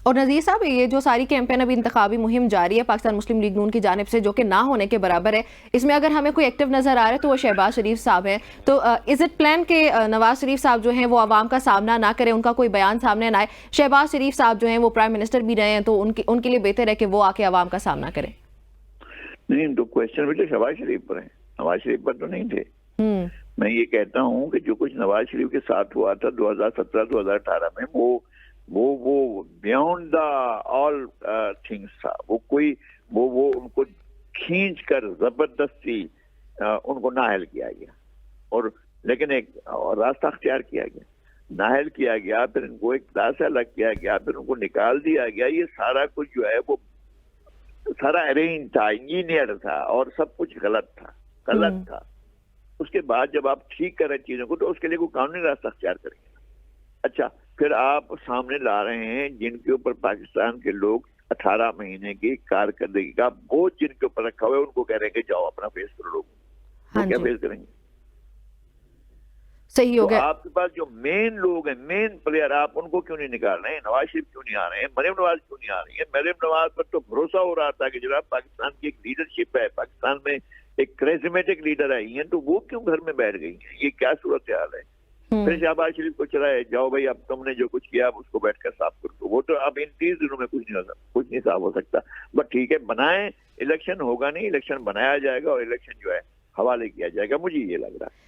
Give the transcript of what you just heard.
और नज़ीर साहब, ये जो सारी कैंपेन अभी इंतखाबी मुहिम जारी है पाकिस्तान मुस्लिम लीग नून की जानिब से, जो कि ना होने के बराबर है, इसमें अगर हमें कोई एक्टिव नज़र आ रहा है तो वो शहबाज शरीफ साहब हैं। तो इज़ इट प्लान के नवाज शरीफ साहब जो हैं वो आवाम का सामना ना करें, उनका कोई बयान सामने ना आए? शहबाज शरीफ साहब जो हैं वो प्राइम मिनिस्टर भी रहे हैं, तो उनके लिए बेहतर है कि वो आके आवाम का सामना करें। नहीं, तो क्वेश्चन भी तो शहबाज शरीफ पर है, नवाज शरीफ पर तो नहीं थे। मैं ये कहता हूँ कि जो कुछ नवाज शरीफ के साथ हुआ था 2017-2018 में, वो बियॉन्ड द ऑल थिंग्स था। वो कोई वो उनको खींच कर जबरदस्ती उनको नाअहल किया गया, और लेकिन एक और रास्ता अख्तियार किया गया, नाअहल किया गया, फिर इनको एक दासा अलग किया गया, फिर उनको निकाल दिया गया। ये सारा कुछ जो है वो सारा अरेंज था, इंजीनियर था, और सब कुछ गलत था। उसके बाद जब आप ठीक कर रहे चीजों को तो उसके लिए कोई कानूनी रास्ता अख्तियार करेंगे। अच्छा, फिर आप सामने ला रहे हैं जिनके ऊपर पाकिस्तान के लोग 18 महीने की कारकर्दगी का बोझ जिनके ऊपर रखा हुआ है, उनको कह रहे हैं कि जाओ अपना फेस करो। लोग वो क्या फेस करेंगे? सही हो तो गया। आपके पास जो मेन लोग हैं, मेन प्लेयर, आप उनको क्यों नहीं निकाल रहे हैं? नवाज शरीफ क्यों नहीं आ रहे हैं? मरियम नवाज क्यों नहीं आ रही है? मरियम नवाज पर तो भरोसा हो रहा था कि जनाब पाकिस्तान की एक लीडरशिप है, पाकिस्तान में एक करिश्मेटिक लीडर आई है, तो वो क्यों घर में बैठ गई है? ये क्या सूरत हाल है? फिर शहबाज शरीफ को चलाए जाओ भाई, अब तुमने जो कुछ किया अब उसको बैठकर साफ कर दो। वो तो अब इन 30 दिनों में कुछ नहीं साफ हो सकता। बट ठीक है, बनाए, इलेक्शन होगा नहीं, इलेक्शन बनाया जाएगा और इलेक्शन जो है हवाले किया जाएगा, मुझे ये लग रहा है।